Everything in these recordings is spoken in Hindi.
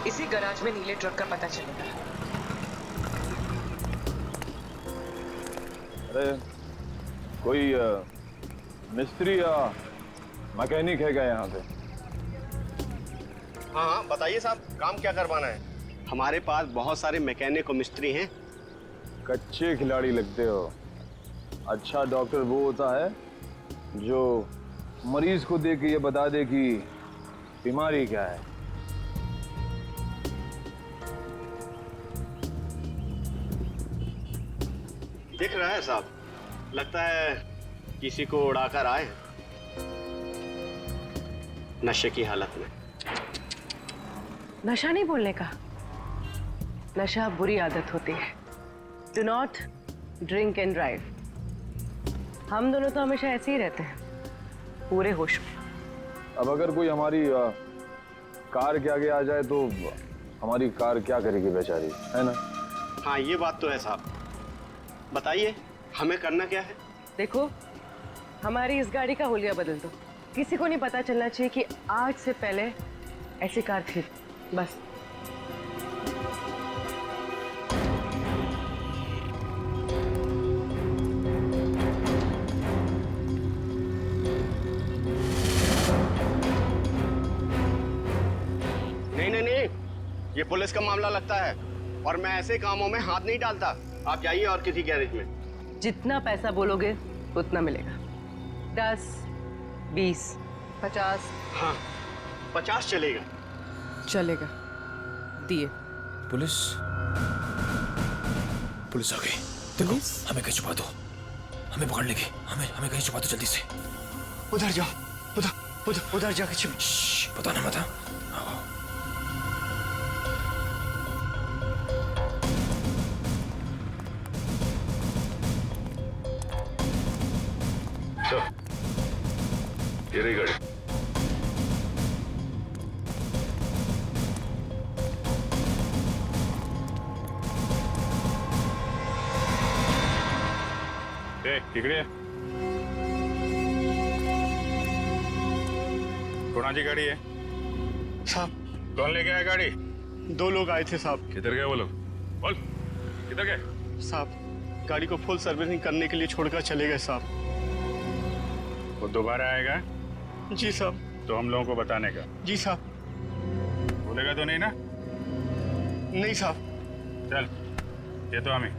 इसी गराज में नीले ट्रक का पता चलेगा। अरे कोई मिस्त्री या मैकेनिक है क्या यहाँ पे? हाँ हाँ बताइए साहब, काम क्या करवाना है? हमारे पास बहुत सारे मैकेनिक और मिस्त्री हैं। कच्चे खिलाड़ी लगते हो। अच्छा डॉक्टर वो होता है जो मरीज को देख के ये बता दे कि बीमारी क्या है। दिख रहा है साहब, लगता है किसी को उड़ाकर आए हैं नशे की हालत में। नशा नहीं बोलने का, नशा बुरी आदत होती है। Do not drink and drive. हम दोनों तो हमेशा ऐसे ही रहते हैं, पूरे होश में। अब अगर कोई हमारी कार के आगे आ जाए तो हमारी कार क्या करेगी बेचारी, है ना? हाँ ये बात तो है साहब। बताइए हमें करना क्या है? देखो, हमारी इस गाड़ी का हुलिया बदल दो। किसी को नहीं पता चलना चाहिए कि आज से पहले ऐसी कार थी, बस। नहीं, ये पुलिस का मामला लगता है और मैं ऐसे कामों में हाथ नहीं डालता। आप जाइए और किसी गैरेज में। जितना पैसा बोलोगे उतना मिलेगा। 10, 20, 50। हाँ 50 चलेगा। चलेगा, दिए। पुलिस आ गई। देखो, हमें कहीं छुपा दो, हमें पकड़ लेगी। हमें कहीं छुपा दो जल्दी से। उधर जाओ, उधर जाके छिप। बताना मत। ये रही गाड़ी। इकडे कोणाची गाड़ी है? साहब कौन लेके आया गाड़ी? 2 लोग आए थे साहब। किधर गए वो लोग? बोल, किधर गए? साहब गाड़ी को फुल सर्विसिंग करने के लिए छोड़कर चले गए साहब। वो दोबारा आएगा जी साहब। तो हम लोगों को बताने का। जी साहब। बोलेगा तो नहीं ना? नहीं साहब। चल, ये तो हमें।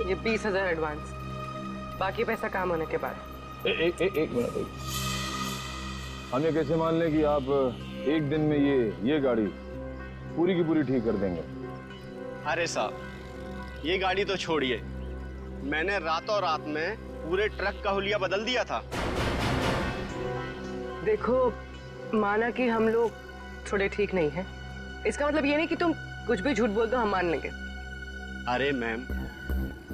ये 20,000 एडवांस, बाकी पैसा काम होने के बाद। एक मिनट। हम ये कैसे मान लें कि आप एक दिन में ये गाड़ी पूरी की पूरी ठीक कर देंगे? अरे साहब ये गाड़ी तो छोड़िए, मैंने रातों रात में पूरे ट्रक का हुलिया बदल दिया था। देखो, माना कि हम लोग थोड़े ठीक नहीं हैं, इसका मतलब ये नहीं कि तुम कुछ भी झूठ बोल दो हम मान लेंगे। अरे मैम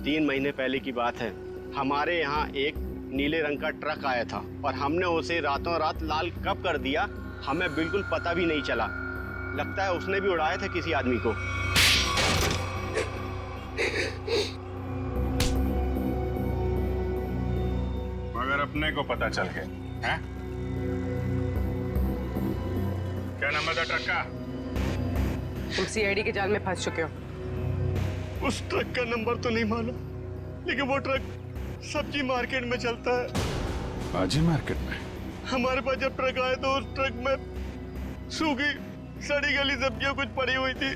3 महीने पहले की बात है, हमारे यहाँ एक नीले रंग का ट्रक आया था और हमने उसे रातों रात लाल कब कर दिया हमें बिल्कुल पता भी नहीं चला। लगता है उसने भी उड़ाया था किसी आदमी को। मगर अपने को पता चल गया है? क्या नंबर था ट्रक का? तुम सीआईडी के जाल में फंस चुके हो। उस ट्रक का नंबर तो नहीं मालूम, लेकिन वो ट्रक सब्जी मार्केट में चलता है। भाजी मार्केट में? हमारे पास जब ट्रक आया तो उस ट्रक में सूखी सड़ी गली सब्जियां कुछ पड़ी हुई थी।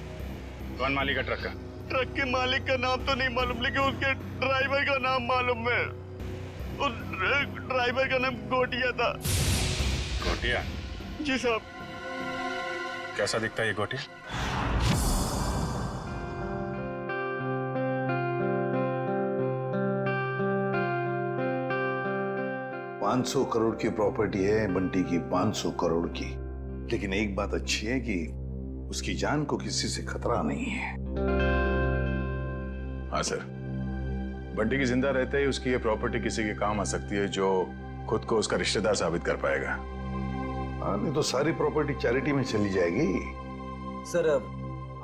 कौन मालिक है ट्रक का? ट्रक के मालिक का नाम तो नहीं मालूम, लेकिन उसके ड्राइवर का नाम मालूम है। उस ड्राइवर का नाम गोटिया था। गोटिया? जी साहब। कैसा दिखता है ये गोटिया? $500 करोड़ की प्रॉपर्टी है बंटी की, 500 करोड़ की। लेकिन एक बात अच्छी है कि उसकी जान को किसी से खतरा नहीं है। हाँ सर, बंटी की जिंदा रहते ही उसकी ये प्रॉपर्टी किसी के काम आ सकती है जो खुद को उसका रिश्तेदार साबित कर पाएगा। हाँ, नहीं तो सारी प्रॉपर्टी चैरिटी में चली जाएगी। सर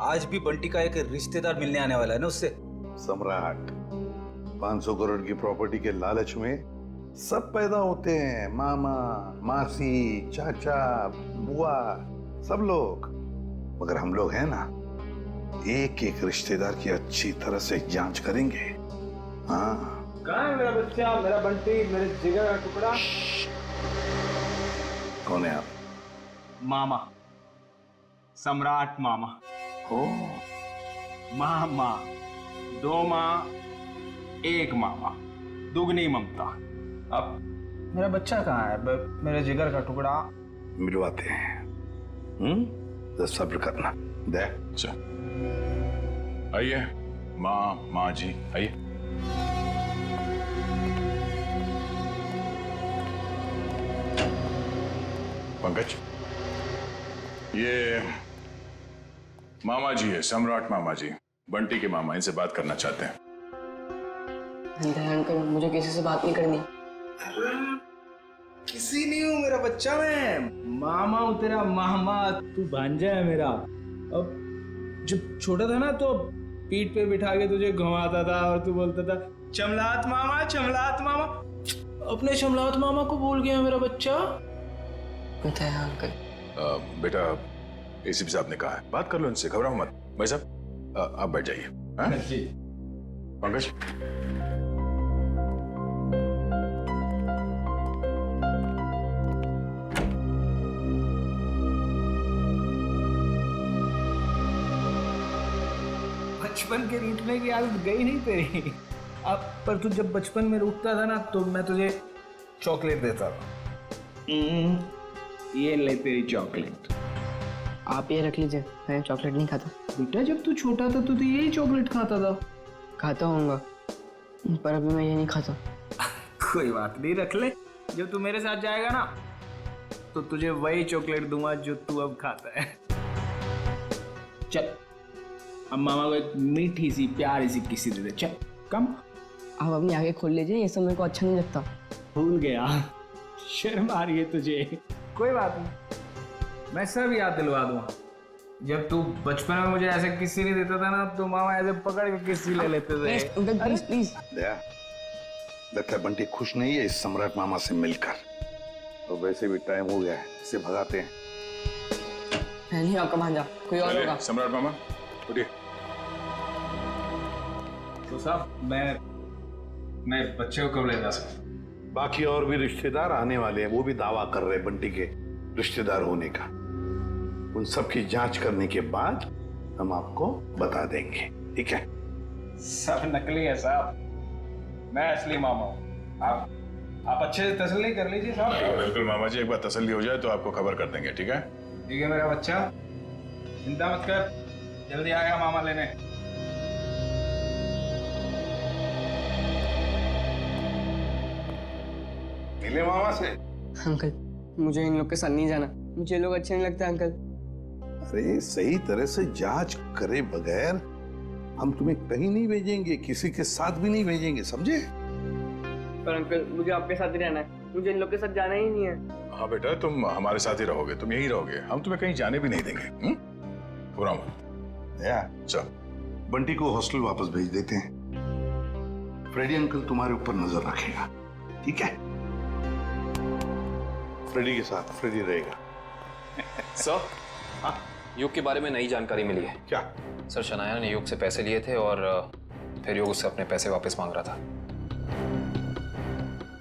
आज भी बंटी का एक रिश्तेदार मिलने आने वाला है ना उससे। सम्राट, 500 करोड़ की प्रॉपर्टी के लालच में सब पैदा होते हैं, मामा, मासी, चाचा, बुआ, सब लोग। मगर हम लोग हैं ना, एक एक रिश्तेदार की अच्छी तरह से जांच करेंगे। हाँ। कहाँ है मेरा बच्चा, मेरा बंटी, मेरे जिगर का टुकड़ा? कौन है आप? मामा, सम्राट मामा। ओ, मामा, 2 माँ, 1 मामा, दुगनी ममता। अब मेरा बच्चा कहाँ है, मेरे जिगर का टुकड़ा? मिलवाते हैं। तो सब्र करना। दे। अच्छा, आइए माँ जी, आइए। पंकज, ये मामा जी है, सम्राट मामा जी, बंटी के मामा, इनसे बात करना चाहते हैं। अंकल, मुझे किसी से बात नहीं करनी। किसी नहीं हूँ मेरा बच्चा, मैं मामा हूँ तेरा मामा। तू भांजा है मेरा। अब जब छोटा था ना तो पीठ पे बिठा के तुझे घुमाता था और तू बोलता था चमलात मामा, चमलात मामा। अपने चमलात मामा को भूल गया मेरा बच्चा। पता है अंकल। बेटा, एसीपी साहब ने कहा है, बात कर लो इनसे, घबराओ मत। भाई साहब आप बैठ जाइए। हाँ? जी। पंकज, बचपन के रूठने की आदत गई नहीं तेरी। अब पर तू जब बचपन में रूठता था ना तो मैं तुझे चॉकलेट देता था। ये ले तेरी चॉकलेट। आप ये रख लीजिए, मैं चॉकलेट नहीं खाता। बेटा जब तू छोटा था तो यही चॉकलेट खाता था। खाता होऊंगा, पर अभी मैं ये नहीं खाता। कोई बात नहीं, रख ले। जब तू मेरे साथ जाएगा ना तो तुझे वही चॉकलेट दूंगा जो तू अब खाता है। चल, अब मामा को एक मीठी सी प्यारी सी किसी दे दे। चल कम। आप अपनी आगे खोल लीजिए, ये सब मेरे को अच्छा नहीं लगता। भूल गया, शर्म आ रही है तुझे। कोई बात नहीं, मैं सब याद दिलवा दूंगा। जब तू बचपन में मुझे ऐसे किसी नहीं देता था ना तो मामा ऐसे पकड़ के किसी ले लेते थे। Please please. दया, लगता है बंटी खुश नहीं है इस सम्राट मामा से मिलकर। तो वैसे भी टाइम हो गया है, इसे भगाते हैं। मैं नहीं आपका भांजा, कोई और होगा। सम्राट मामा उठिए। तो साहब मैं बच्चे को कब ले जा सकता? बाकी और भी रिश्तेदार आने वाले हैं, वो भी दावा कर रहे हैं बंटी के रिश्तेदार होने का। उन सब की जांच करने के बाद हम आपको बता देंगे, ठीक है? सब नकली है साहब, मैं असली मामा हूँ। आप अच्छे से तसल्ली कर लीजिए साहब। बिल्कुल मामा जी, एक बार तसल्ली हो जाए तो आपको खबर कर देंगे, ठीक है? ठीक है मेरा बच्चा, चिंता मत कर, जल्दी आएगा मामा लेने। मिले मामा से? अंकल, मुझे इन लोग के साथ नहीं जाना, मुझे लोग अच्छे नहीं लगते अंकल। अरे सही तरह से जांच करे बगैर हम तुम्हें कहीं नहीं भेजेंगे, किसी के साथ भी नहीं भेजेंगे, समझे? पर अंकल मुझे आपके साथ ही रहना है, मुझे इन लोग के साथ जाना ही नहीं है। हाँ बेटा, तुम हमारे साथ ही रहोगे, तुम यही रहोगे, हम तुम्हें कहीं जाने भी नहीं देंगे। घबराओ मत। दया, चल बंटी को हॉस्टल वापस भेज देते हैं। फ्रेडी अंकल तुम्हारे ऊपर नजर रखेगा, ठीक है? फ्रेडी के साथ फ्रेडी रहेगा। सर, हाँ, युग के बारे में नई जानकारी मिली है। क्या? सर, शनाया ने युग से पैसे लिए थे और फिर युग उससे अपने पैसे वापस मांग रहा था।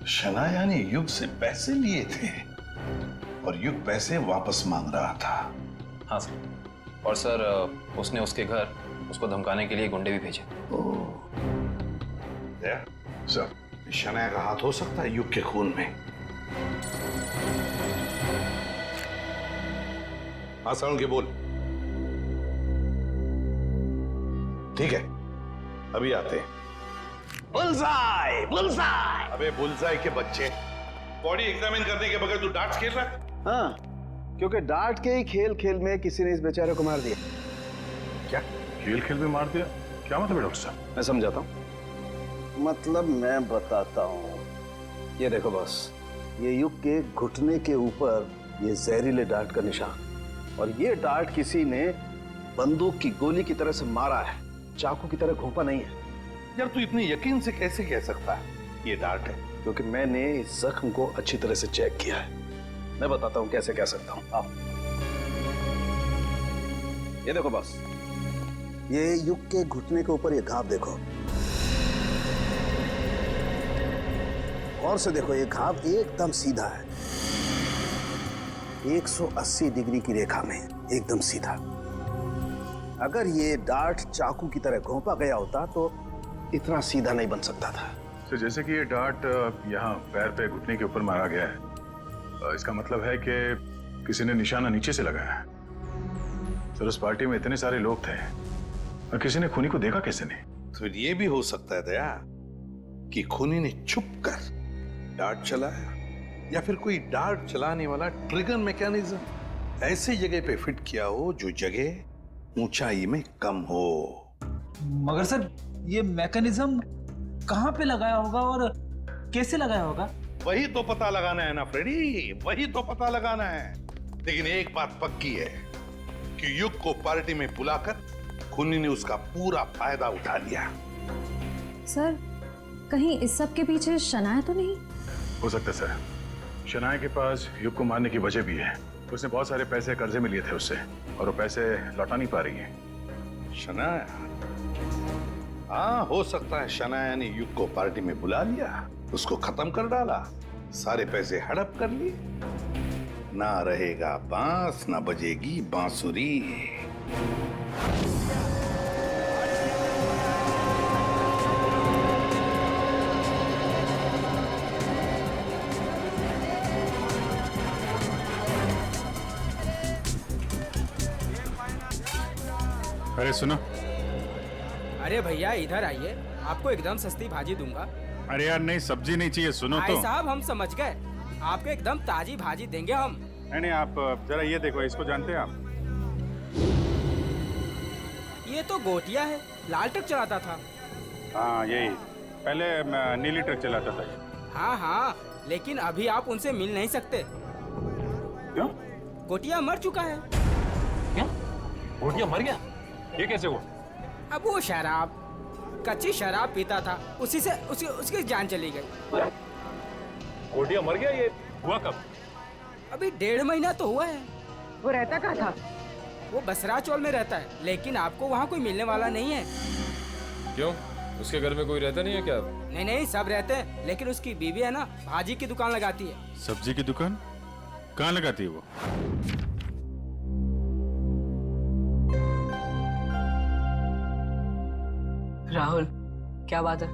शनाया ने युग से पैसे लिए थे और युग पैसे वापस मांग रहा था। हाँ सर, और सर उसने उसके घर उसको धमकाने के लिए गुंडे भी भेजे। दया, सर, शनाया का हाथ हो सकता है युग के खून में। हाँ साउंड के बोल। ठीक है, अभी आते हैं। Bullseye, bullseye. अबे बुलसाई के बच्चे, बॉडी एग्जामिन करने के बगैर तू डार्ट्स खेल रहा है? हाँ, क्योंकि डार्ट के ही खेल खेल में किसी ने इस बेचारे को मार दिया। क्या? खेल खेल में मार दिया? क्या मतलब है डॉक्टर साहब? मैं समझाता हूँ। मतलब मैं बताता हूँ। ये देखो बॉस, ये युग के घुटने के ऊपर ये जहरीले डार्ट का निशान, और ये डार्ट किसी ने बंदूक की गोली की तरह से मारा है, चाकू की तरह घोंपा नहीं है। यार तू इतने यकीन से कैसे कह सकता है ये डार्ट है? क्योंकि मैंने इस जख्म को अच्छी तरह से चेक किया है। मैं बताता हूं कैसे कह सकता हूं। आप ये देखो बस, ये युग के घुटने के ऊपर ये घाव देखो, और से देखो ये घाव एकदम सीधा है, 180 डिग्री की रेखा में एकदम सीधा। अगर ये डार्ट चाकू की तरह घोंपा गया होता तो इतना सीधा नहीं बन सकता था। तो जैसे कि ये डार्ट यहाँ पैर पे घुटने के ऊपर मारा गया है, इसका मतलब है कि किसी ने निशाना नीचे से लगाया है। सर उस पार्टी में इतने सारे लोग थे और किसी ने खूनी को देखा कैसे नहीं? तो ये भी हो सकता है दया कि खूनी ने छुप कर डार्ट चलाया, या फिर कोई डार्ट चलाने वाला ट्रिगर मैकेनिज्म ऐसी जगह पे फिट किया हो जो जगह ऊंचाई में कम हो। मगर सर ये मैकेनिज्म कहाँ पे लगाया होगा और कैसे लगाया होगा? वही तो पता लगाना है ना फ्रेडी, वही तो पता लगाना है। लेकिन एक बात पक्की है कि युग को पार्टी में बुलाकर खूनी ने उसका पूरा फायदा उठा लिया। सर कहीं इस सब के पीछे शनाया तो नहीं? हो सकता है सर, शनाया के पास युग को मारने की वजह भी है। उसने बहुत सारे पैसे कर्जे में लिए थे उससे और वो पैसे लौटा नहीं पा रही है। शनाया? हाँ हो सकता है शनाया ने युग को पार्टी में बुला लिया, उसको खत्म कर डाला, सारे पैसे हड़प कर लिए। ना रहेगा बांस ना बजेगी बांसुरी। अरे सुनो। अरे भैया इधर आइए, आपको एकदम सस्ती भाजी दूंगा। अरे यार नहीं, सब्जी नहीं चाहिए, सुनो तो। भाई साहब हम समझ गए, आपको एकदम ताजी भाजी देंगे हम। नहीं आप जरा ये देखो, इसको जानते हैं आप? ये तो गोटिया है, लाल ट्रक चलाता था। हाँ यही, पहले नीली ट्रक चलाता था। हाँ हाँ, लेकिन अभी आप उनसे मिल नहीं सकते। क्यों? गोटिया मर चुका है। क्या? गोटिया मर गया? ये कैसे हुआ? अब वो शराब, कच्ची शराब पीता था, उसी से उसकी जान चली गई। गोटिया मर गया? ये हुआ कब? अभी 1.5 महीना तो हुआ है। वो रहता कहाँ था? वो बसरा चौल में रहता है, लेकिन आपको वहाँ कोई मिलने वाला नहीं है। क्यों? उसके घर में कोई रहता नहीं है क्या? नहीं सब रहते हैं, लेकिन उसकी बीवी है ना, भाजी की दुकान लगाती है। सब्जी की दुकान कहाँ लगाती है वो? राहुल क्या बात है,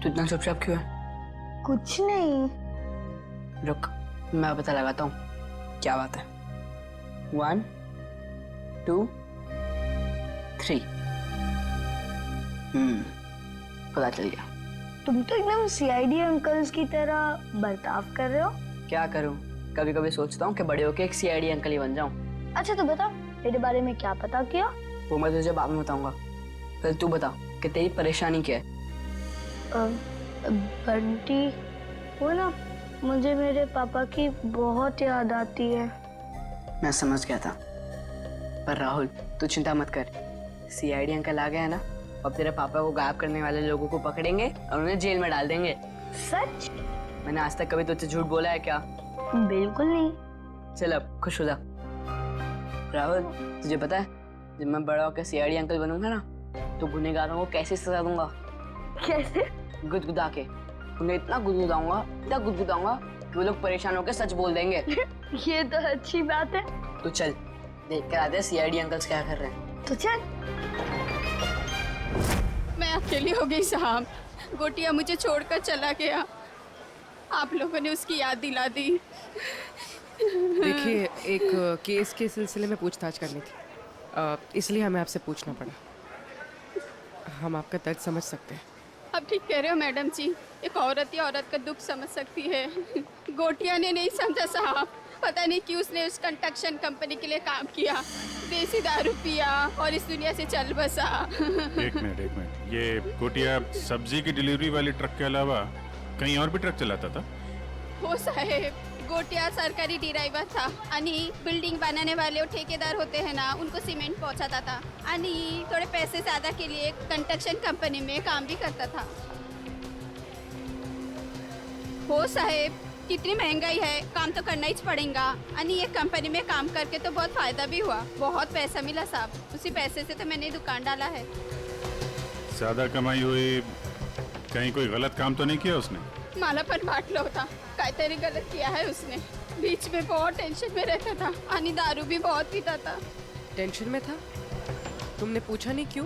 तू इतना चुपचाप क्यों है? कुछ नहीं। रुक मैं पता लगाता हूँ क्या बात है। 1 2 3 पता चल गया। तुम तो एकदम सीआईडी अंकल्स की तरह बर्ताव कर रहे हो। क्या करूँ, कभी कभी सोचता हूँ कि बड़े होके एक सीआईडी अंकल ही बन जाऊँ। अच्छा तो बता, मेरे बारे में क्या पता किया? वो मैं तुझे बाद में बताऊंगा। पहले तू बता कि तेरी परेशानी क्या है? बंटी, वो ना मुझे मेरे पापा की बहुत याद आती है। मैं समझ गया था, पर राहुल तू चिंता मत कर, सीआईडी अंकल आ गए हैं ना, अब तेरे पापा को गायब करने वाले लोगों को पकड़ेंगे और उन्हें जेल में डाल देंगे। सच? मैंने आज तक कभी तुझसे झूठ बोला है क्या? बिल्कुल नहीं। चल अब खुश हो जा। राहुल तुझे पता है, जब मैं बड़ा होकर सीआईडी अंकल बनूंगा ना, तो गुनहगारों को कैसे सजा दूंगा? कैसे? गुदगुदा के। उन्हें इतना गुदगुदाऊंगा कि वो लोग परेशान होकर सच बोल देंगे। ये तो अच्छी बात है। तो चल देख कर आते हैं सीआईडी अंकल्स क्या कर रहे हैं। तो चल। मैं अकेली हो गई साहब, गोटिया मुझे छोड़कर चला गया, आप लोगों ने उसकी याद दिला दी। देखिए एक केस के सिलसिले में पूछताछ करनी थी, इसलिए हमें आपसे पूछना पड़ा। हम आपका दर्द समझ सकते हैं। अब ठीक कह रहे हो मैडम जी, एक औरत ही औरत का दुख समझ सकती है। गोटिया ने नहीं समझा साहब, पता नहीं क्यों उसने उस कंस्ट्रक्शन कंपनी के लिए काम किया, देसी दारू पिया और इस दुनिया से चल बसा। एक मिनट, ये गोटिया सब्जी की डिलीवरी वाली ट्रक के अलावा कहीं और भी ट्रक चलाता था? हो साहेब, गोटिया सरकारी ड्राइवर था आणि बिल्डिंग बनाने वाले और ठेकेदार होते हैं ना, उनको सीमेंट पहुंचाता था आणि थोड़े पैसे ज़्यादा के लिए कंस्ट्रक्शन कंपनी में काम भी करता था। हो साहेब, कितनी महंगाई है, काम तो करना ही पड़ेगा। आणि ये कंपनी में काम करके तो बहुत फायदा भी हुआ, बहुत पैसा मिला साहब। उसी पैसे से तो मैंने दुकान डाला है। ज्यादा कमाई हुई, कहीं कोई गलत काम तो नहीं किया उसने? मला पण वाटलं होता काहीतरी गलत किया है उसने। बीच में बहुत टेंशन में रहता था आणि दारू भी बहुत पीता था। टेंशन में था? तुमने पूछा नहीं क्यों?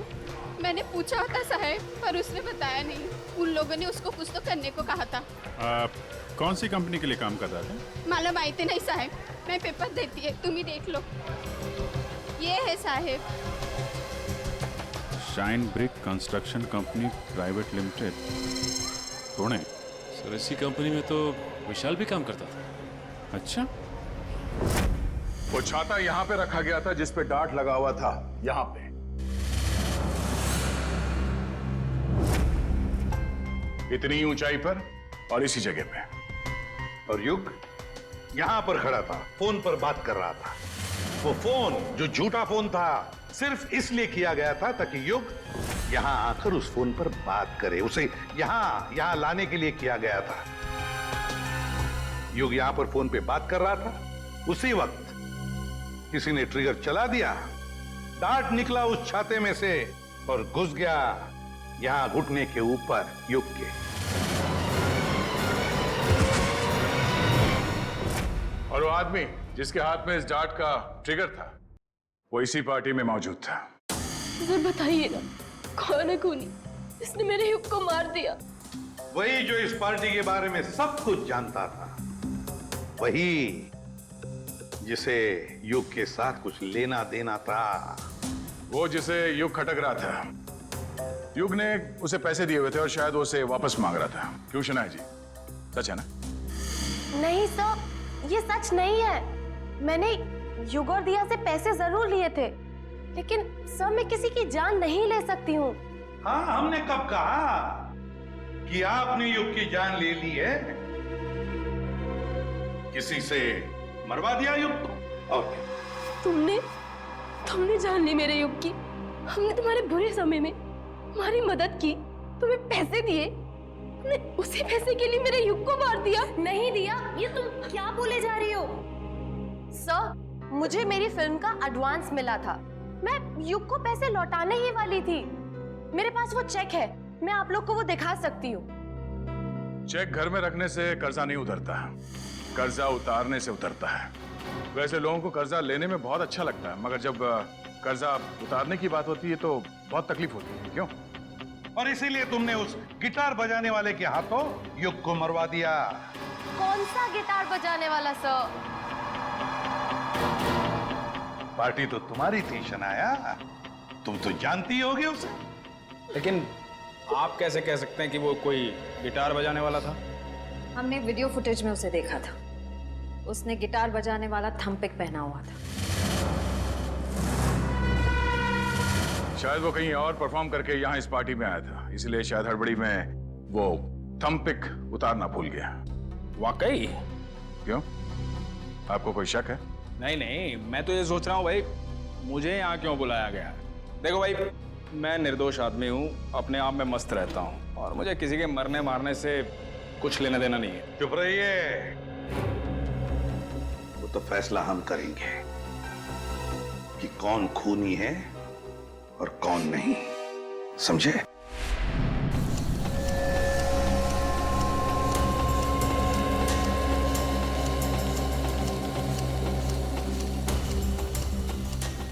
मैंने पूछा था साहब, पर उसने बताया नहीं। उन लोगों ने उसको कुछ तो करने को कहा था। कौन सी कंपनी के लिए काम कर रहा था? मला माहिती नहीं साहब, मैं पेपर देती है, तुम ही देख लो। ये है साहब, shine brick construction company private limited, Pune. Sir इसी कंपनी में तो विशाल भी काम करता था। अच्छा, वो छाता यहाँ पे रखा गया था जिस पे डार्ट लगा हुआ था, यहाँ पे। इतनी ऊंचाई पर और इसी जगह पे। और युग यहां पर खड़ा था, फोन पर बात कर रहा था। वो फोन जो झूठा फोन था सिर्फ इसलिए किया गया था ताकि युग यहां आकर उस फोन पर बात करे। उसे यहां लाने के लिए किया गया था। युग यहां पर फोन पे बात कर रहा था, उसी वक्त किसी ने ट्रिगर चला दिया, डार्ट निकला उस छाते में से और घुस गया यहां घुटने के ऊपर युग के। और वो आदमी जिसके हाथ में इस डार्ट का ट्रिगर था, वो इसी पार्टी में मौजूद था। सर बताइए ना, कौन है खूनी? इसने मेरे युग को मार दिया। वही जो इस पार्टी के बारे में सब कुछ जानता था, वही जिसे युग के साथ कुछ लेना देना था। वो जिसे युग खटक रहा था। युग ने उसे पैसे दिए हुए थे और शायद वो उसे वापस मांग रहा था। क्यों शनाया जी, सच है ना? नहीं सर, ये सच नहीं है। मैंने युग और दिया से पैसे जरूर लिए थे, लेकिन सर मैं किसी की जान नहीं ले सकती हूँ। हाँ, हमने कब कहा कि आपने युग की जान ले ली है? किसी से मरवा दिया युग को। और तुमने जान ली मेरे युग की। हमने तुम्हारे बुरे समय में तुम्हारी मदद की, तुम्हें पैसे दिए, तुमने उसी पैसे के लिए मेरे युग को मार दिया। नहीं दिया, ये तुम क्या बोले जा रही हो? सर, मुझे मेरी फिल्म का एडवांस मिला था, मैं युग को पैसे लौटाने ही वाली थी। मेरे पास वो चेक है, मैं आप लोग को वो दिखा सकती हूँ। चेक घर में रखने से कर्जा नहीं उतरता, कर्जा उतारने से उतरता है। वैसे लोगों को कर्जा लेने में बहुत अच्छा लगता है, मगर जब कर्जा उतारने की बात होती है तो बहुत तकलीफ होती है। क्यों? और इसीलिए तुमने उस गिटार बजाने वाले के हाथों युग को मरवा दिया। कौन सा गिटार बजाने वाला सर? पार्टी तो तुम्हारी थी शनाया, तुम तो जानती होगी उसे। लेकिन आप कैसे कह सकते हैं कि वो कोई गिटार बजाने वाला था? हमने वीडियो फुटेज में उसे देखा था, उसने गिटार बजाने वाला थंपिक पहना हुआ था। शायद वो कहीं और परफॉर्म करके यहाँ इस पार्टी में आया था, इसलिए शायद हड़बड़ी में वो थंपिक उतारना भूल गया। वाकई? क्यों, आपको कोई शक है? नहीं, मैं तो ये सोच रहा हूँ भाई, मुझे यहाँ क्यों बुलाया गया? देखो भाई, मैं निर्दोष आदमी हूँ, अपने आप में मस्त रहता हूँ और मुझे किसी के मरने मारने से कुछ लेना देना नहीं है। चुप रहिए, वो तो फैसला हम करेंगे कि कौन खूनी है और कौन नहीं, समझे?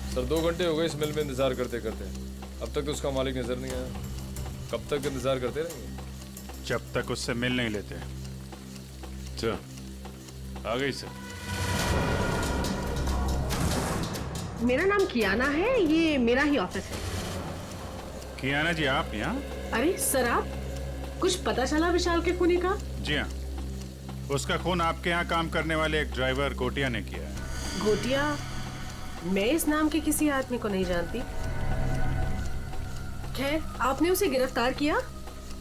सर 2 घंटे हो गए इस मिल में इंतजार करते करते, अब तक तो उसका मालिक नजर नहीं आया। कब तक इंतजार करते रहेंगे? जब तक उससे मिल नहीं लेते। अच्छा, आ गई सर। मेरा नाम कियाना है, ये मेरा ही ऑफिस है। कियाना जी, आप यहाँ? अरे सर, आप कुछ पता चला विशाल के खूनी का? जी हाँ, उसका खून आपके यहाँ काम करने वाले एक ड्राइवर गोटिया ने किया है। गोटिया? मैं इस नाम के किसी आदमी को नहीं जानती। खैर, आपने उसे गिरफ्तार किया?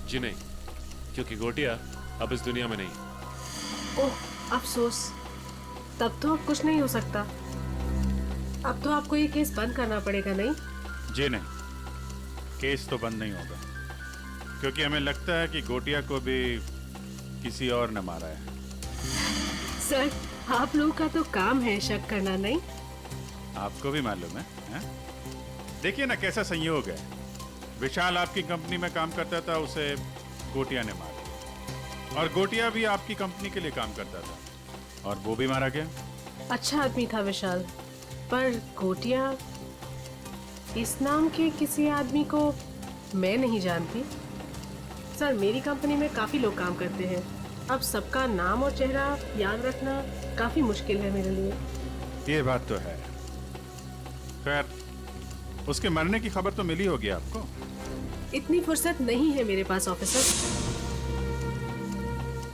जी नहीं, क्योंकि गोटिया अब इस दुनिया में नहीं। ओह, अफसोस, तब तो अब कुछ नहीं हो सकता। अब तो आपको ये केस बंद करना पड़ेगा, नहीं? जी नहीं, केस तो बंद नहीं होगा, क्योंकि हमें लगता है कि गोटिया को भी किसी और ने मारा है। सर, आप लोगों का तो काम है शक करना, नहीं? आपको भी मालूम है, हैं? देखिए ना कैसा संयोग है। विशाल आपकी कंपनी में काम करता था, उसे गोटिया ने मारा, और गोटिया भी आपकी कंपनी के लिए काम करता था और वो भी मारा गया। अच्छा आदमी था विशाल, पर गोटिया इस नाम के किसी आदमी को मैं नहीं जानती। सर, मेरी कंपनी में काफी लोग काम करते हैं, अब सबका नाम और चेहरा याद रखना काफी मुश्किल है मेरे लिए। ये बात तो है। खैर, उसके मरने की खबर तो मिली होगी आपको। इतनी फुर्सत नहीं है मेरे पास ऑफिसर,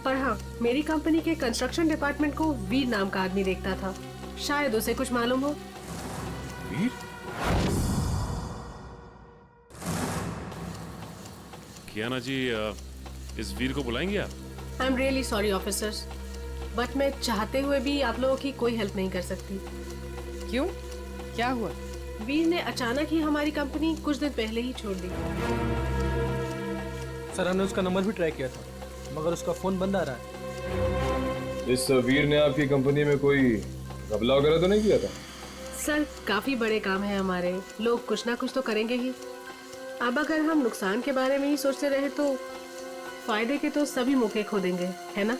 पर हाँ, मेरी कंपनी के कंस्ट्रक्शन डिपार्टमेंट को वीर नाम का आदमी देखता था, शायद उसे कुछ मालूम हो। वीर? कियाना जी, इस वीर को बुलाएंगे आप? I am really sorry officers, but मैं चाहते हुए भी आप लोगों की कोई हेल्प नहीं कर सकती। क्यों? क्या हुआ? वीर ने अचानक ही हमारी कंपनी कुछ दिन पहले ही छोड़ दी। सर, हमने उसका नंबर भी ट्राई किया था, मगर उसका फोन बंद आ रहा है। इस वीर ने आपकी कंपनी में कोई घपला वगैरह तो नहीं किया था? सर, काफी बड़े काम है हमारे, लोग कुछ ना कुछ तो करेंगे ही। अब अगर हम नुकसान के बारे में ही सोचते रहे तो फायदे के तो सभी मौके खो देंगे, है ना?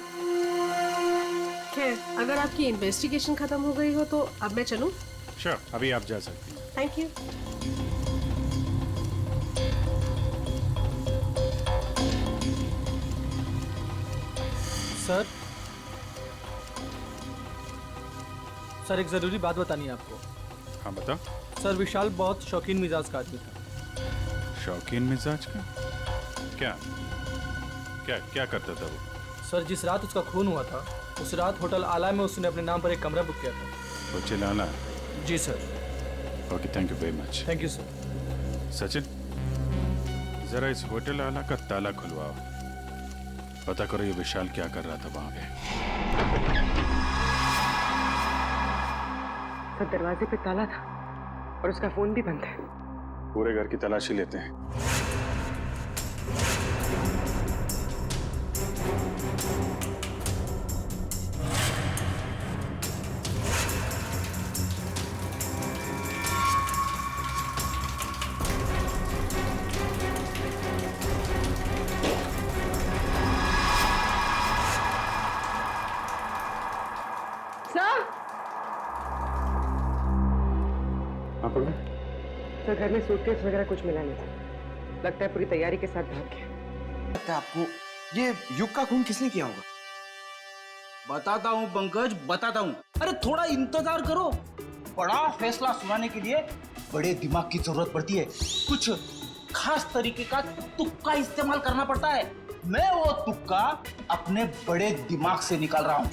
खैर, अगर आपकी इन्वेस्टिगेशन खत्म हो गई हो तो अब मैं चलूं? श्योर, अभी आप जा सकती हैं। Thank you. सर, एक जरूरी बात बतानी है आपको। हाँ, बताओ। सर, विशाल बहुत शौकीन मिजाज का आदमी था। शौकीन मिजाज का? क्या क्या क्या करता था वो? सर, जिस रात उसका खून हुआ था, उस रात होटल आला में उसने अपने नाम पर एक कमरा बुक किया था। होटल आला? जी sir. Okay, thank you very much. Thank you sir. Sachin, जरा इस होटल आला का ताला खुलवाओ, पता करो ये विशाल क्या कर रहा था वहां पे। तो दरवाजे पे ताला था और उसका फोन भी बंद है। पूरे घर की तलाशी लेते हैं। तो घर में सूटकेस वगैरह कुछ मिला नहीं था, लगता है पूरी तैयारी के साथ भाग गया। लगता है आपको ये युग का खून किसने किया होगा? बताता हूँ पंकज, बताता हूँ। अरे थोड़ा इंतजार करो, बड़ा फैसला सुनाने के लिए बड़े दिमाग की जरूरत पड़ती है, कुछ खास तरीके का तुक्का इस्तेमाल करना पड़ता है। मैं वो तुक्का अपने बड़े दिमाग से निकाल रहा हूँ।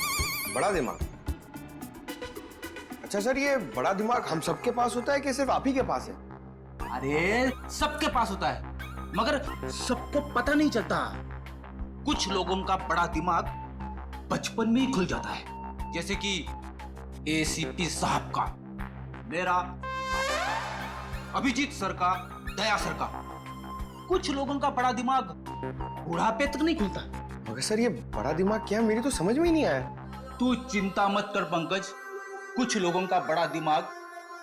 बड़ा दिमाग? अच्छा सर, ये बड़ा दिमाग हम सबके पास होता है कि सिर्फ आप ही के पास है? अरे सबके पास होता है, मगर सबको पता नहीं चलता। कुछ लोगों का बड़ा दिमाग बचपन में ही खुल जाता है, जैसे कि एसीपी साहब का, मेरा, अभिजीत सर का, दया सर का। कुछ लोगों का बड़ा दिमाग बुढ़ापे तक नहीं खुलता। मगर सर, ये बड़ा दिमाग क्या है, मेरी तो समझ में ही नहीं आया। तू चिंता मत कर पंकज, कुछ लोगों का बड़ा दिमाग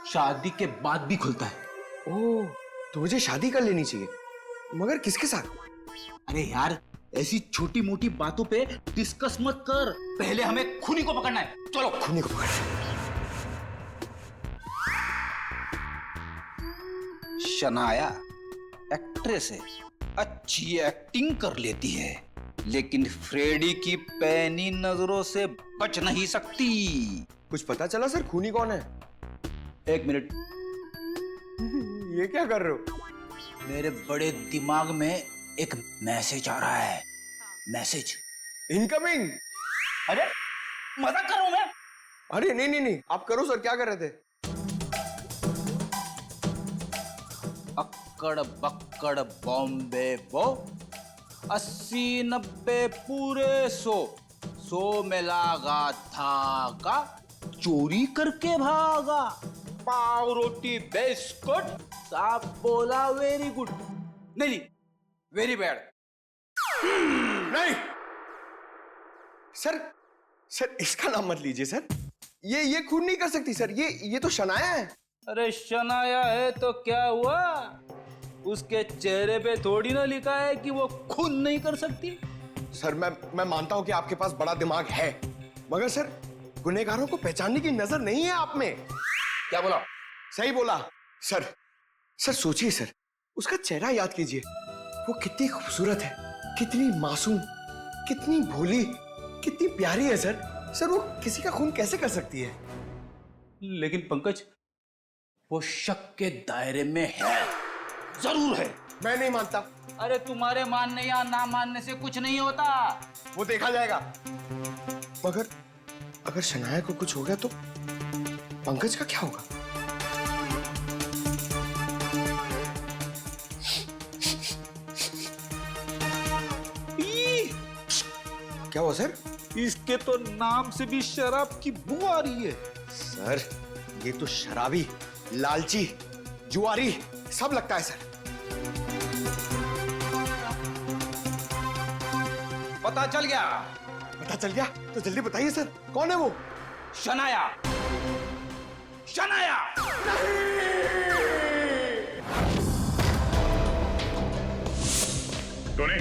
शादी के बाद भी खुलता है। ओह, तो मुझे शादी कर लेनी चाहिए, मगर किसके साथ? अरे यार, ऐसी छोटी मोटी बातों पे डिस्कस मत कर, पहले हमें खूनी को पकड़ना है। चलो खूनी को पकड़ना। शनाया एक्ट्रेस है, अच्छी एक्टिंग कर लेती है, लेकिन फ्रेडी की पैनी नजरों से बच नहीं सकती। कुछ पता चला सर, खूनी कौन है? एक मिनट। ये क्या कर रहे हो? मेरे बड़े दिमाग में एक मैसेज आ रहा है। Message incoming. अरे मजाक कर रहा हूं मैं। अरे नहीं नहीं नहीं, आप करो सर, क्या कर रहे थे? अक्कड़ बक्कड़ बॉम्बे बो, 80 90 पूरे 100, 100 में लागा धागा, चोरी करके भागा। पाव रोटी बिस्कुट, साहब बोला वेरी गुड। नहीं, वेरी बैड। नहीं सर, सर इसका नाम मत लीजिए सर। ये खून नहीं कर सकती सर। ये तो शनाया है। अरे शनाया है तो क्या हुआ? उसके चेहरे पे थोड़ी ना लिखा है कि वो खून नहीं कर सकती। सर मैं मानता हूं कि आपके पास बड़ा दिमाग है, मगर सर गुनहगारों को पहचानने की नजर नहीं है आप में। क्या बोला? सही बोला सर। सर सोचिए सर, उसका चेहरा याद कीजिए। वो कितनी खूबसूरत है, कितनी मासूम, कितनी भोली, कितनी प्यारी है सर। सर वो किसी का खून कैसे कर सकती है? लेकिन पंकज, वो शक के दायरे में है, जरूर है। मैं नहीं मानता। अरे तुम्हारे मानने या ना मानने से कुछ नहीं होता। वो देखा जाएगा। मगर अगर शनाया को कुछ हो गया तो पंकज का क्या होगा? क्या हुआ सर? इसके तो नाम से भी शराब की बू आ रही है। सर ये तो शराबी, लालची, जुआरी सब लगता है सर। पता चल गया? पता चल गया तो जल्दी बताइए सर, कौन है वो? शनाया। शनाया। टोनी,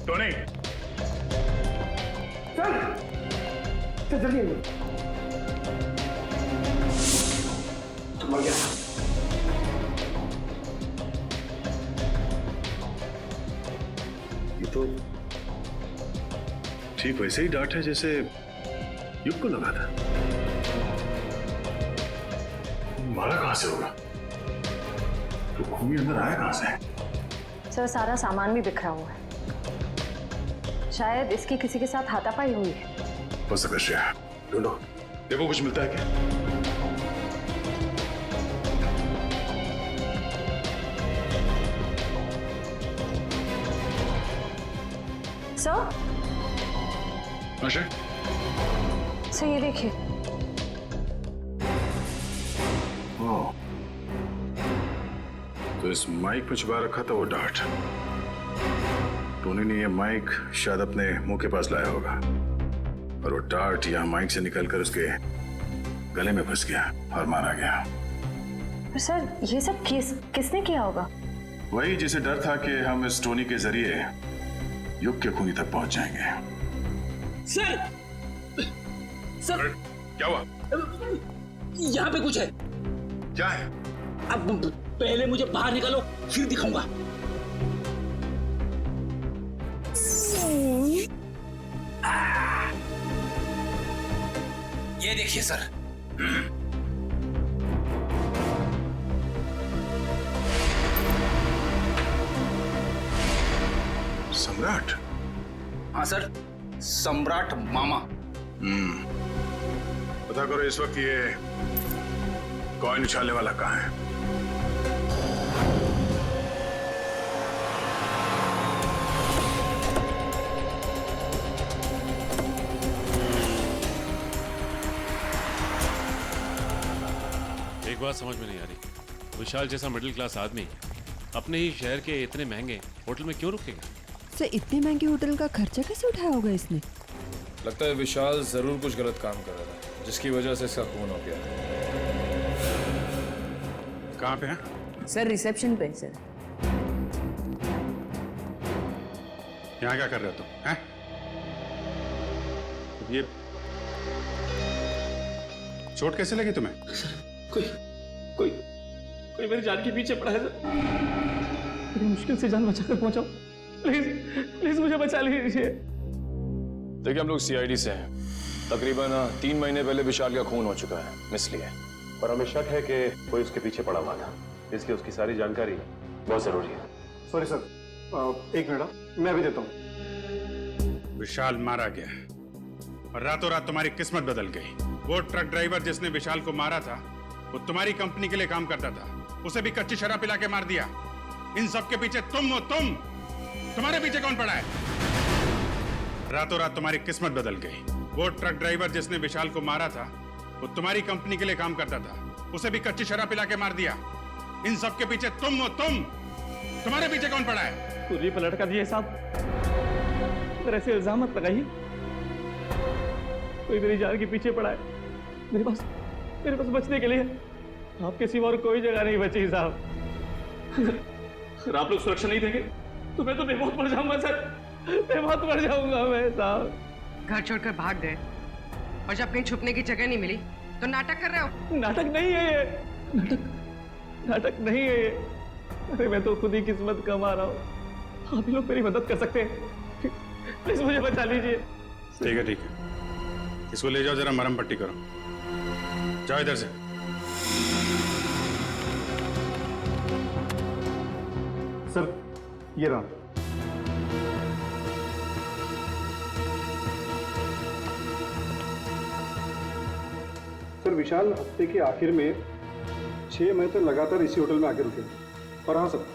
टोनी, चल जल्दी। तू मर गया। ये तो ठीक वैसे ही डांट है जैसे युग को लगा था। मारा कहां से होगा? तो खूनी अंदर आया कहां से? सर सारा सामान भी बिखरा हुआ है, शायद इसकी किसी के साथ हाथापाई हुई है। हो सकता है। ढूंढो, देखो कुछ मिलता है क्या? सर, आशा, सर ये देखिए। ओह, तो इस माइक में छुपा रखा था वो डार्ट। टोनी ने ये माइक शायद अपने मुंह के पास लाया होगा और वो डार्ट यहाँ माइक से निकलकर उसके गले में फंस गया और मारा गया। पर सर ये सब किसने किया होगा? वही जिसे डर था कि हम इस टोनी के जरिए युग के खूनी तक पहुंच जाएंगे। सर, सर क्या हुआ? यहाँ पे कुछ है। क्या है? अब पहले मुझे बाहर निकालो, फिर दिखाऊंगा। ये देखिए सर। सम्राट? हाँ सर, सम्राट मामा। पता करो इस वक्त ये कॉइन उछालने वाला कहाँ है? एक बात समझ में नहीं आ रही, विशाल जैसा मिडिल क्लास आदमी अपने ही शहर के इतने महंगे होटल में क्यों रुकेगा? सर इतने महंगे होटल का खर्चा कैसे उठाया होगा इसने? लगता है विशाल जरूर कुछ गलत काम कर रहा था, जिसकी वजह से इसका खून हो गया। कहाँ पे है? सर रिसेप्शन पे सर। यहाँ क्या कर रहे हो तुम? हैं? ये चोट कैसे लगी तुम्हें? कोई मेरी जान के पीछे पड़ा है सर। बड़ी मुश्किल से जान बचाकर पहुंचाओ, प्लीज प्लीज मुझे बचा लीजिए। देखिए हम लोग सीआईडी से हैं। तकरीबन 3 महीने पहले विशाल का खून हो चुका है, इसलिए पर हमें शक है कि कोई उसके पीछे पड़ा हुआ था, इसलिए उसकी सारी जानकारी बहुत जरूरी है। सॉरी सर, 1 मिनट मैं अभी देता हूँ। विशाल मारा गया और रातों रात तुम्हारी किस्मत बदल गई। वो ट्रक ड्राइवर जिसने विशाल को मारा था वो तुम्हारी कंपनी के लिए काम करता था, उसे भी कच्ची शराब पिला के मार दिया। इन सब के पीछे तुम हो। तुम्हारे पीछे कौन पड़ा है? रातों रात तुम्हारी किस्मत बदल गई। वो ट्रक ड्राइवर जिसने विशाल को मारा था, वो तुम्हारी कंपनी के लिए काम करता था। उसे भी कच्ची शराब पिला के मार दिया। इन सब के पीछे तुम हो। तुम्हारे पीछे कौन पड़ा है? पूरी पलट कर दिए साहब। अगर ऐसे इल्जाम मत लगाइए। कोई मेरी जान के पीछे पड़ा है। मेरे पास बचने के लिए आपके सिवा और कोई जगह नहीं बची साहब। अगर आप लोग सुरक्षा नहीं देंगे तो मैं तो बेमौत मर जाऊंगा सर। बेमौत मर जाऊंगा मैं साहब। घर छोड़कर भाग गए और जब कहीं छुपने की जगह नहीं मिली तो नाटक कर रहे हो। नाटक नहीं है ये। नाटक नहीं है ये। अरे मैं तो खुद ही किस्मत कमा रहा हूँ। आप ही लोग मेरी मदद कर सकते हैं। प्लीज मुझे बचा लीजिए। ठीक है ठीक है, इसको ले जाओ, जरा मरहम पट्टी करो। जाओ इधर से। सर ये रहा। सर विशाल हफ्ते के आखिर में 6 महीने तक लगातार इसी होटल में आके रुके। और हाँ सर,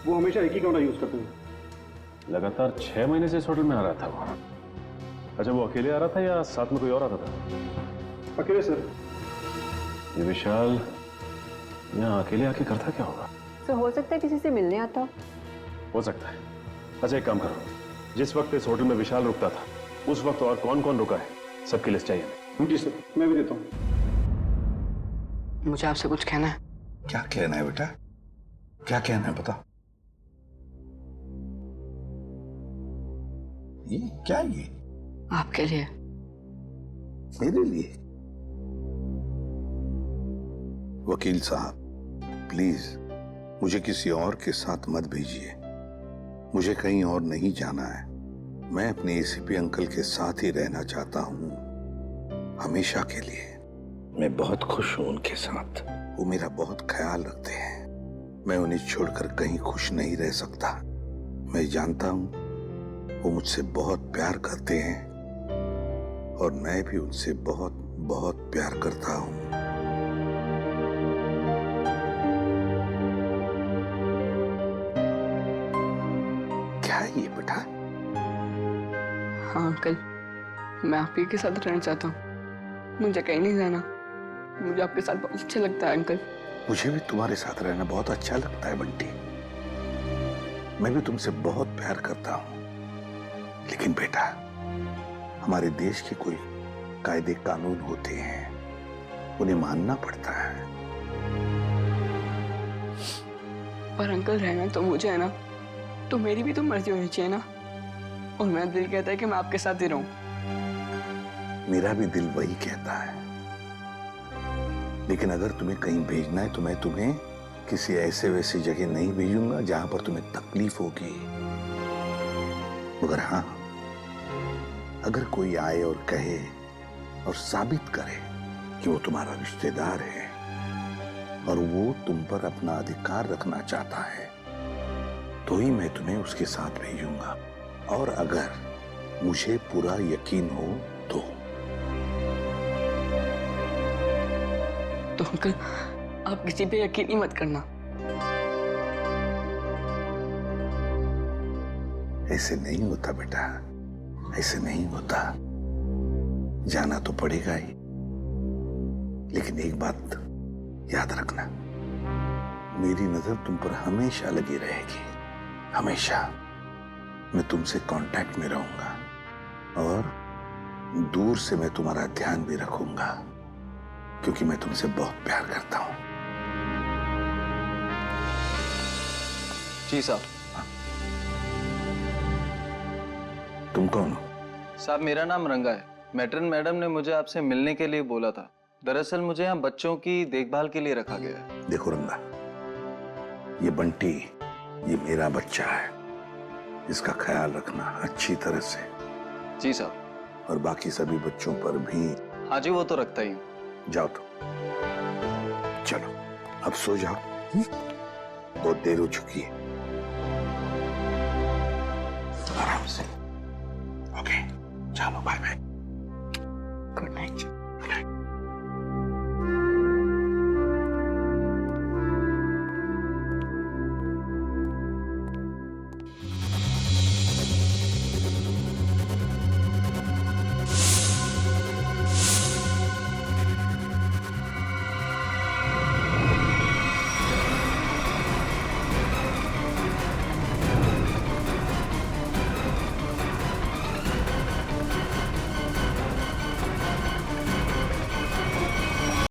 वो हमेशा एक ही कमरा यूज करते हैं। लगातार 6 महीने से इस होटल में आ रहा था वो? अच्छा, वो अकेले आ रहा था या साथ में कोई और आता था? अकेले सर। ये विशाल यहाँ अकेले आके करता क्या होगा? तो हो सकता है किसी से मिलने आता हो सकता है। अच्छा एक काम करो, जिस वक्त इस होटल में विशाल रुकता था उस वक्त और कौन कौन रुका है सबकी लिस्ट चाहिए हमें। जी सर, मैं भी देता हूँ। मुझे आपसे कुछ कहना है। क्या कहना है बेटा? क्या कहना है बता। ये क्या ये? आपके लिए। मेरे लिए? वकील साहब प्लीज मुझे किसी और के साथ मत भेजिए। मुझे कहीं और नहीं जाना है। मैं अपने एसीपी अंकल के साथ ही रहना चाहता हूँ, हमेशा के लिए। मैं बहुत खुश हूं उनके साथ। वो मेरा बहुत ख्याल रखते हैं। मैं उन्हें छोड़कर कहीं खुश नहीं रह सकता। मैं जानता हूं वो मुझसे बहुत प्यार करते हैं और मैं भी उनसे बहुत बहुत प्यार करता हूं। क्या है ये बेटा? हाँ अंकल, मैं आप ही के साथ रहना चाहता हूँ। मुझे कहीं नहीं जाना। मुझे आपके साथ बहुत अच्छा लगता है अंकल। मुझे भी तुम्हारे साथ रहना बहुत अच्छा लगता है बंटी। मैं भी तुमसे बहुत प्यार करता हूं। लेकिन बेटा, हमारे देश के कोई कायदे कानून होते हैं, उन्हें मानना पड़ता है। पर अंकल रहना तो मुझे है ना, तो मेरी भी तो मर्जी होनी चाहिए ना। और मेरा दिल कहता है कि मैं आपके साथ ही रहूं। मेरा भी दिल वही कहता है। लेकिन अगर तुम्हें कहीं भेजना है तो मैं तुम्हें किसी ऐसे वैसी जगह नहीं भेजूंगा जहां पर तुम्हें तकलीफ होगी। मगर हाँ, अगर कोई आए और कहे और साबित करे कि वो तुम्हारा रिश्तेदार है और वो तुम पर अपना अधिकार रखना चाहता है, तो ही मैं तुम्हें उसके साथ भेजूंगा। और अगर मुझे पूरा यकीन हो तो अंकल आप किसी पे यकीन ही मत करना। ऐसे नहीं होता बेटा, ऐसे नहीं होता। जाना तो पड़ेगा ही। लेकिन एक बात याद रखना, मेरी नजर तुम पर हमेशा लगी रहेगी। हमेशा मैं तुमसे कांटेक्ट में रहूंगा और दूर से मैं तुम्हारा ध्यान भी रखूंगा, क्योंकि मैं तुमसे बहुत प्यार करता हूं। जी साहब। तुम कौन हो? साहब मेरा नाम रंगा है। मैट्रन मैडम ने मुझे आपसे मिलने के लिए बोला था। दरअसल मुझे यहाँ बच्चों की देखभाल के लिए रखा गया है। देखो रंगा, ये बंटी, ये मेरा बच्चा है। इसका ख्याल रखना अच्छी तरह से। जी साहब। और बाकी सभी बच्चों पर भी। हाँ जी, वो तो रखता ही हूँ। जाओ तो। चलो अब सो जाओ, बहुत देर हो चुकी है। आराम से। ओके, चलो बाय बाय। Good night.